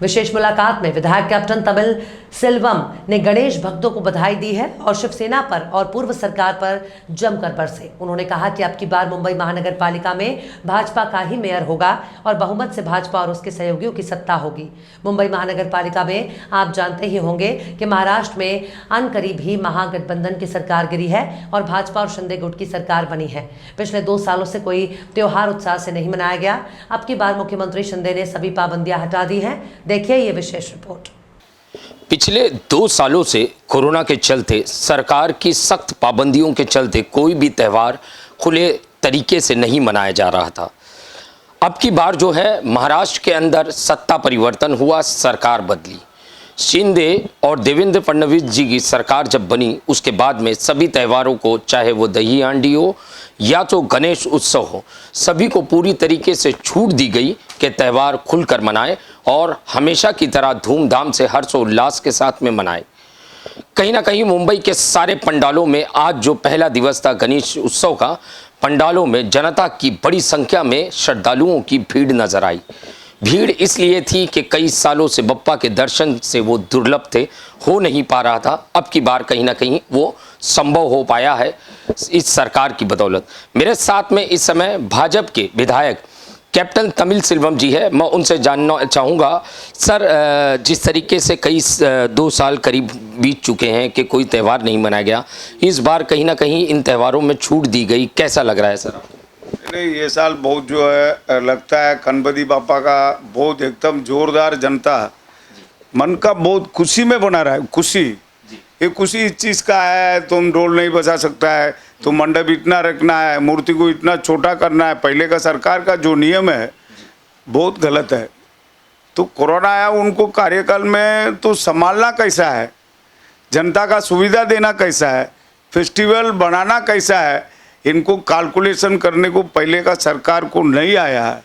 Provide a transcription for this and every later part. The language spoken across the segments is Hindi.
विशेष मुलाकात में विधायक कैप्टन तमिल सेल्वम ने गणेश भक्तों को बधाई दी है और शिवसेना पर और पूर्व सरकार पर जमकर बरसे। उन्होंने कहा कि अब की बार मुंबई महानगर पालिका में भाजपा का ही मेयर होगा और बहुमत से भाजपा और उसके सहयोगियों की सत्ता होगी। मुंबई महानगर पालिका में आप जानते ही होंगे कि महाराष्ट्र में अनकरीब ही महागठबंधन की सरकार गिरी है और भाजपा और शिंदे गुट की सरकार बनी है। पिछले 2 सालों से कोई त्योहार उत्साह से नहीं मनाया गया। अब की बार मुख्यमंत्री शिंदे ने सभी पाबंदियां हटा दी हैं। देखिए ये विशेष रिपोर्ट। पिछले 2 सालों से कोरोना के चलते, सरकार की सख्त पाबंदियों के चलते कोई भी त्यौहार खुले तरीके से नहीं मनाया जा रहा था। अब की बार जो है महाराष्ट्र के अंदर सत्ता परिवर्तन हुआ, सरकार बदली। शिंदे और देवेंद्र फडणवीस जी की सरकार जब बनी उसके बाद में सभी त्योहारों को, चाहे वो दही हांडी हो या तो गणेश उत्सव हो, सभी को पूरी तरीके से छूट दी गई कि त्यौहार खुलकर मनाएं और हमेशा की तरह धूमधाम से हर्षोल्लास के साथ में मनाएं। कहीं ना कहीं मुंबई के सारे पंडालों में आज जो पहला दिवस था गणेश उत्सव का, पंडालों में जनता की बड़ी संख्या में श्रद्धालुओं की भीड़ नजर आई। भीड़ इसलिए थी कि कई सालों से बप्पा के दर्शन से वो दुर्लभ थे, हो नहीं पा रहा था। अब की बार कहीं ना कहीं वो संभव हो पाया है इस सरकार की बदौलत। मेरे साथ में इस समय भाजपा के विधायक कैप्टन तमिल सेल्वम जी है। मैं उनसे जानना चाहूँगा, सर, जिस तरीके से कई 2 साल करीब बीत चुके हैं कि कोई त्यौहार नहीं मनाया गया, इस बार कहीं ना कहीं इन त्योहारों में छूट दी गई, कैसा लग रहा है सर? नहीं, ये साल बहुत जो है लगता है गणपति बापा का बहुत एकदम जोरदार, जनता मन का बहुत खुशी में बना रहा है। खुशी, ये खुशी इस चीज़ का है, तुम ढोल नहीं बजा सकता है, तो मंडप इतना रखना है, मूर्ति को इतना छोटा करना है। पहले का सरकार का जो नियम है बहुत गलत है। तो कोरोना आया, उनको कार्यकाल में तो संभालना कैसा है, जनता का सुविधा देना कैसा है, फेस्टिवल बनाना कैसा है, इनको कैलकुलेशन करने को पहले का सरकार को नहीं आया है।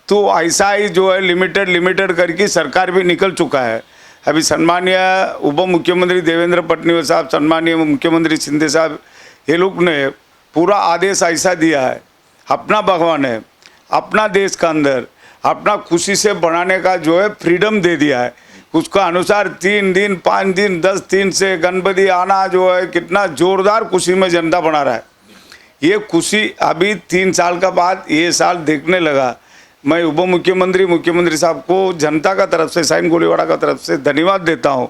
तो ऐसा ही जो है लिमिटेड करके सरकार भी निकल चुका है। अभी सम्मानीय उप मुख्यमंत्री देवेंद्र फडणवीस साहब, सम्मानीय मुख्यमंत्री शिंदे साहब, ये लोग ने पूरा आदेश ऐसा दिया है, अपना भगवान है, अपना देश का अंदर अपना खुशी से बनाने का जो है फ्रीडम दे दिया है। उसका अनुसार 3 दिन 5 दिन 10 दिन से गणपति आना जो है कितना जोरदार खुशी में जनता बना रहा है। ये खुशी अभी 3 साल का बाद ये साल देखने लगा। मैं उप मुख्यमंत्री साहब को जनता का तरफ से, साइन गोलीवाड़ा का तरफ से धन्यवाद देता हूँ।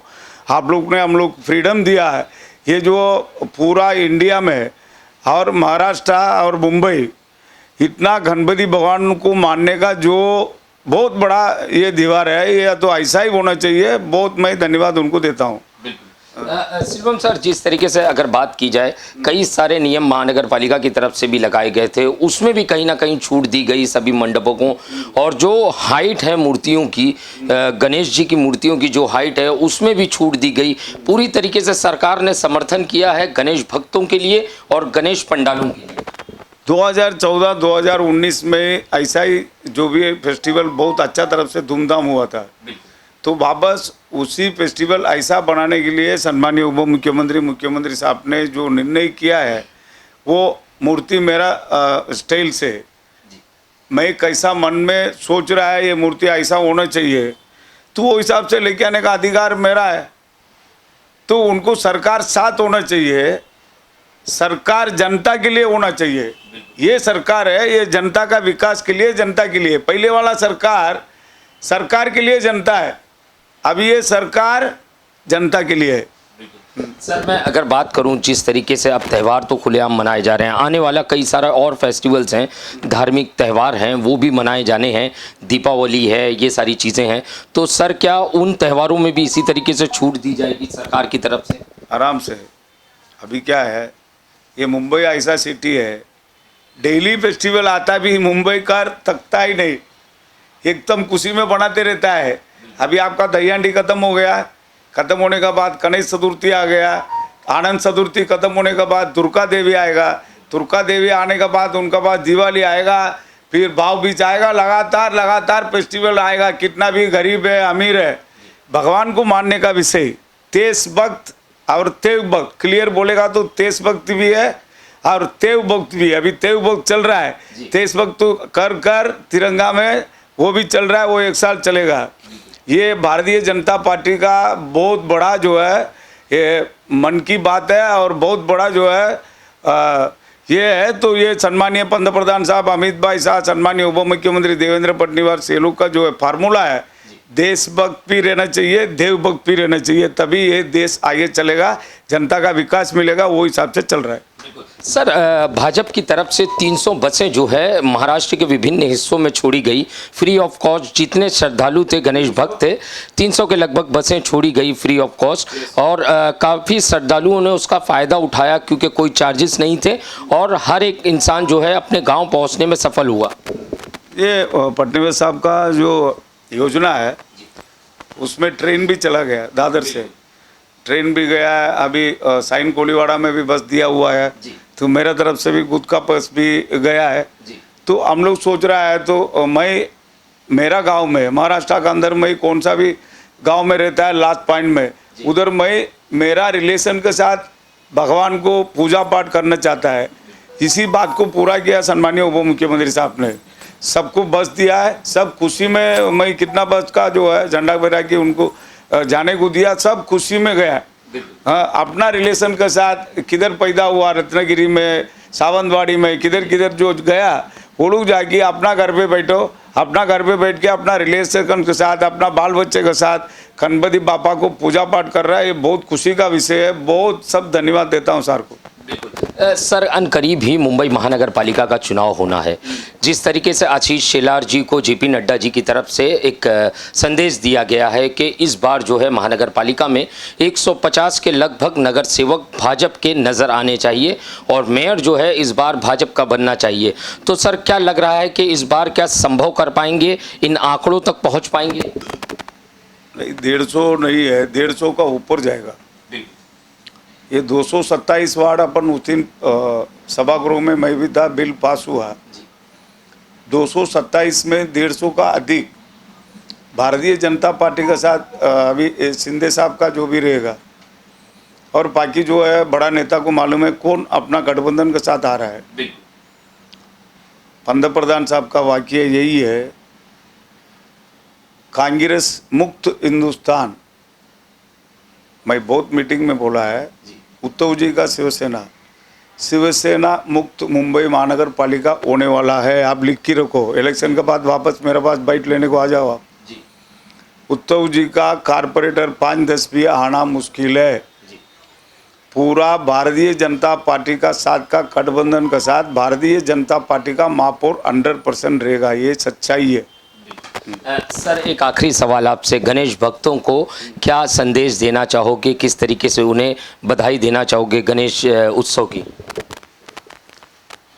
आप लोग ने हम लोग फ्रीडम दिया है। ये जो पूरा इंडिया में और महाराष्ट्र और मुंबई इतना गणपति भगवान को मानने का जो बहुत बड़ा ये दीवार है, ये तो ऐसा ही होना चाहिए। बहुत मैं धन्यवाद उनको देता हूँ। सेल्वम सर, जिस तरीके से अगर बात की जाए, कई सारे नियम महानगर पालिका की तरफ से भी लगाए गए थे, उसमें भी कहीं ना कहीं छूट दी गई सभी मंडपों को। और जो हाइट है मूर्तियों की, गणेश जी की मूर्तियों की जो हाइट है उसमें भी छूट दी गई। पूरी तरीके से सरकार ने समर्थन किया है गणेश भक्तों के लिए और गणेश पंडालों के लिए। 2014-2019 में ऐसा ही जो भी फेस्टिवल बहुत अच्छा तरफ से धूमधाम हुआ था, तो वापस उसी फेस्टिवल ऐसा बनाने के लिए सम्मानीय उप मुख्यमंत्री साहब ने जो निर्णय किया है, वो मूर्ति मेरा स्टाइल से, मैं कैसा मन में सोच रहा है ये मूर्ति ऐसा होना चाहिए, तो वो हिसाब से लेके आने का अधिकार मेरा है। तो उनको सरकार साथ होना चाहिए, सरकार जनता के लिए होना चाहिए। ये सरकार है, ये जनता का विकास के लिए, जनता के लिए। पहले वाला सरकार के लिए जनता है, अभी ये सरकार जनता के लिए है। सर, मैं अगर बात करूं, जिस तरीके से अब त्यौहार तो खुलेआम मनाए जा रहे हैं, आने वाला कई सारा और फेस्टिवल्स हैं, धार्मिक त्यौहार हैं, वो भी मनाए जाने हैं, दीपावली है, ये सारी चीज़ें हैं, तो सर क्या उन त्यौहारों में भी इसी तरीके से छूट दी जाएगी सरकार की तरफ से? आराम से। अभी क्या है, ये मुंबई ऐसा सिटी है, डेली फेस्टिवल आता भी मुंबई का तकता ही नहीं, एकदम खुशी में बनाते रहता है। अभी आपका दही हांडी खत्म हो गया, खत्म होने के बाद गणेश चतुर्थी आ गया, आनंद चतुर्थी खत्म होने के बाद दुर्गा देवी आएगा, दुर्गा देवी आने के बाद उनका बाद दिवाली आएगा, फिर भाव बीज आएगा, लगातार फेस्टिवल आएगा। कितना भी गरीब है अमीर है, भगवान को मानने का विषय, देशभक्त और देवभक्त, क्लियर बोलेगा तो देशभक्त भी है और देवभक्त भी है। अभी देवभक्त चल रहा है, देशभक्त तो कर तिरंगा में वो भी चल रहा है, वो 1 साल चलेगा। ये भारतीय जनता पार्टी का बहुत बड़ा जो है ये मन की बात है और बहुत बड़ा जो है ये है। तो ये सम्मानीय पंतप्रधान साहब अमित भाई साहब, सम्मानीय उप मुख्यमंत्री देवेंद्र फडणवीस ये लोग का जो है फार्मूला है, देशभक्त भी रहना चाहिए, देवभक्त भी रहना चाहिए, तभी ये देश आगे चलेगा, जनता का विकास मिलेगा, वो हिसाब से चल रहा है। सर, भाजपा की तरफ से 300 बसें जो है महाराष्ट्र के विभिन्न हिस्सों में छोड़ी गई फ्री ऑफ कॉस्ट। जितने श्रद्धालु थे, गणेश भक्त थे, 300 के लगभग बसें छोड़ी गई फ्री ऑफ कॉस्ट और काफ़ी श्रद्धालुओं ने उसका फ़ायदा उठाया क्योंकि कोई चार्जेस नहीं थे और हर एक इंसान जो है अपने गांव पहुंचने में सफल हुआ। ये फडणवीस साहब का जो योजना है उसमें ट्रेन भी चला गया, दादर से ट्रेन भी गया है, अभी साइन कोलीवाड़ा में भी बस दिया हुआ है, तो मेरा तरफ से भी खुद का बस भी गया है। तो हम लोग सोच रहा है, तो मैं मेरा गांव में महाराष्ट्र के अंदर में कौन सा भी गांव में रहता है लास्ट पॉइंट में, उधर मैं मेरा रिलेशन के साथ भगवान को पूजा पाठ करना चाहता है। इसी बात को पूरा किया सम्मानीय उप मुख्यमंत्री साहब ने, सबको बस दिया है, सब खुशी में। मैं कितना बस का जो है झंडा फहरा के उनको जाने को दिया, सब खुशी में गया। हाँ, अपना रिलेशन के साथ किधर पैदा हुआ, रत्नागिरी में, सावंतवाड़ी में, किधर किधर जो गया, वो लोग जाके अपना घर पे बैठो, अपना घर पे बैठ के अपना रिलेशन के साथ, अपना बाल बच्चे के साथ गणपति बापा को पूजा पाठ कर रहा है। ये बहुत खुशी का विषय है, बहुत सब धन्यवाद देता हूँ सर को। सर, अनकरीब ही मुंबई महानगर पालिका का चुनाव होना है। जिस तरीके से आशीष शेलार जी को जेपी नड्डा जी की तरफ से एक संदेश दिया गया है कि इस बार जो है महानगर पालिका में 150 के लगभग नगर सेवक भाजपा के नज़र आने चाहिए और मेयर जो है इस बार भाजपा का बनना चाहिए, तो सर क्या लग रहा है कि इस बार क्या संभव कर पाएंगे, इन आंकड़ों तक पहुँच पाएंगे? नहीं, 150 नहीं है, 150 का ऊपर जाएगा। ये 227 वार्ड अपन उस दिन सभागृह में मैं भी था, बिल पास हुआ। 227 में 150 का अधिक भारतीय जनता पार्टी के साथ अभी शिंदे साहब का जो भी रहेगा और बाकी जो है बड़ा नेता को मालूम है कौन अपना गठबंधन के साथ आ रहा है। पंतप्रधान साहब का वाक्य यही है, कांग्रेस मुक्त हिंदुस्तान। मैं बहुत मीटिंग में बोला है, उद्धव जी का शिवसेना मुक्त मुंबई महानगर पालिका होने वाला है। आप लिख के रखो, इलेक्शन के बाद वापस मेरे पास बाइट लेने को आ जाओ आप। उद्धव जी का कारपोरेटर 5-10 भी आना मुश्किल है। पूरा भारतीय जनता पार्टी का साथ का गठबंधन के साथ भारतीय जनता पार्टी का महापौर 100% रहेगा, ये सच्चाई है। सर, एक आखिरी सवाल आपसे, गणेश भक्तों को क्या संदेश देना चाहोगे, किस तरीके से उन्हें बधाई देना चाहोगे गणेश उत्सव की?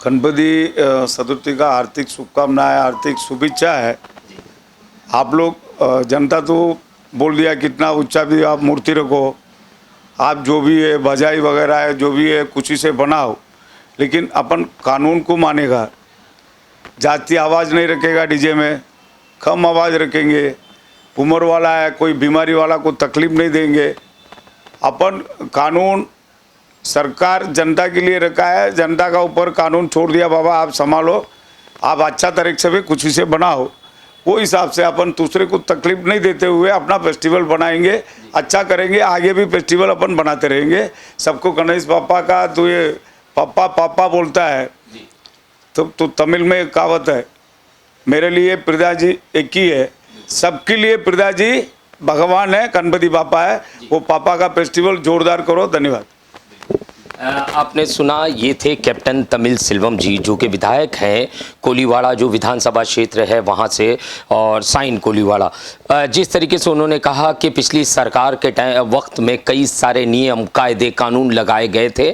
गणपति चतुर्थी का हार्दिक शुभकामनाएं, हार्दिक शुभेच्छा है। आप लोग जनता तो बोल दिया कितना ऊंचा भी आप मूर्ति रखो, आप जो भी है बजाई वगैरह है जो भी है खुशी से बनाओ, लेकिन अपन कानून को मानेगा। जाति आवाज़ नहीं रखेगा, डीजे में कम आवाज़ रखेंगे, उम्र वाला है कोई बीमारी वाला को तकलीफ नहीं देंगे। अपन कानून सरकार जनता के लिए रखा है, जनता का ऊपर कानून छोड़ दिया, बाबा आप संभालो, आप अच्छा तरीके से भी खुशी से बनाओ। वो हिसाब से अपन दूसरे को तकलीफ नहीं देते हुए अपना फेस्टिवल बनाएंगे, अच्छा करेंगे, आगे भी फेस्टिवल अपन बनाते रहेंगे। सबको गणेश बापा का तो ये पापा पापा बोलता है, तो तमिल में एक कहावत है, मेरे लिए प्रदा जी एक ही है, सबके लिए प्रदा जी भगवान है, गणपति बापा है। वो पापा का फेस्टिवल जोरदार करो। धन्यवाद। आपने सुना, ये थे कैप्टन तमिल सेल्वम जी जो कि विधायक हैं कोलीवाड़ा जो विधानसभा क्षेत्र है वहाँ से, और साइन कोलीवाड़ा। जिस तरीके से उन्होंने कहा कि पिछली सरकार के वक्त में कई सारे नियम कायदे कानून लगाए गए थे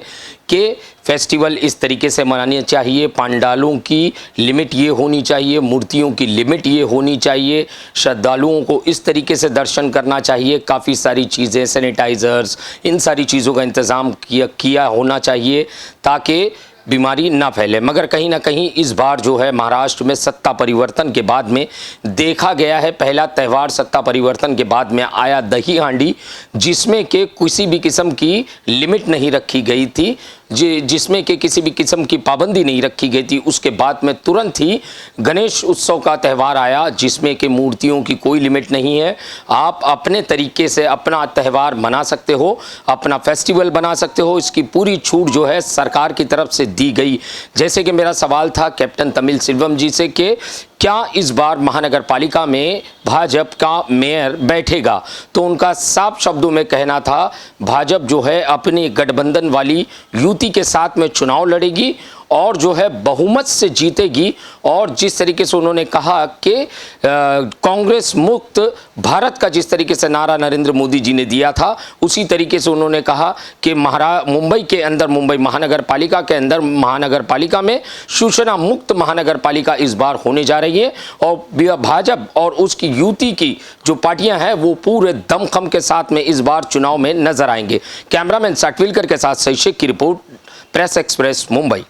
कि फेस्टिवल इस तरीके से मनाने चाहिए, पंडालों की लिमिट ये होनी चाहिए, मूर्तियों की लिमिट ये होनी चाहिए, श्रद्धालुओं को इस तरीके से दर्शन करना चाहिए, काफ़ी सारी चीज़ें सैनिटाइज़र्स इन सारी चीज़ों का इंतज़ाम किया होना चाहिए ताकि बीमारी ना फैले। मगर कहीं ना कहीं इस बार जो है महाराष्ट्र में सत्ता परिवर्तन के बाद में देखा गया है, पहला त्यौहार सत्ता परिवर्तन के बाद में आया दही हांडी, जिसमें कि किसी भी किस्म की लिमिट नहीं रखी गई थी। जिसमें कि किसी भी किस्म की पाबंदी नहीं रखी गई थी, उसके बाद में तुरंत ही गणेश उत्सव का त्यौहार आया जिसमें कि मूर्तियों की कोई लिमिट नहीं है। आप अपने तरीके से अपना त्यौहार मना सकते हो, अपना फेस्टिवल बना सकते हो, इसकी पूरी छूट जो है सरकार की तरफ से दी गई। जैसे कि मेरा सवाल था कैप्टन तमिल सेल्वम जी से कि क्या इस बार महानगर पालिका में भाजपा का मेयर बैठेगा, तो उनका साफ शब्दों में कहना था भाजपा जो है अपनी गठबंधन वाली युति के साथ में चुनाव लड़ेगी और जो है बहुमत से जीतेगी। और जिस तरीके से उन्होंने कहा कि कांग्रेस मुक्त भारत का जिस तरीके से नारा नरेंद्र मोदी जी ने दिया था, उसी तरीके से उन्होंने कहा कि मुंबई के अंदर, मुंबई महानगर पालिका के अंदर, महानगर पालिका में शिवसेना मुक्त महानगर पालिका इस बार होने जा रही है और भाजपा और उसकी युति की जो पार्टियां हैं वो पूरे दमखम के साथ में इस बार चुनाव में नजर आएंगे। कैमरामैन साटविलकर के साथ सही शेख की रिपोर्ट, प्रेस एक्सप्रेस, मुंबई।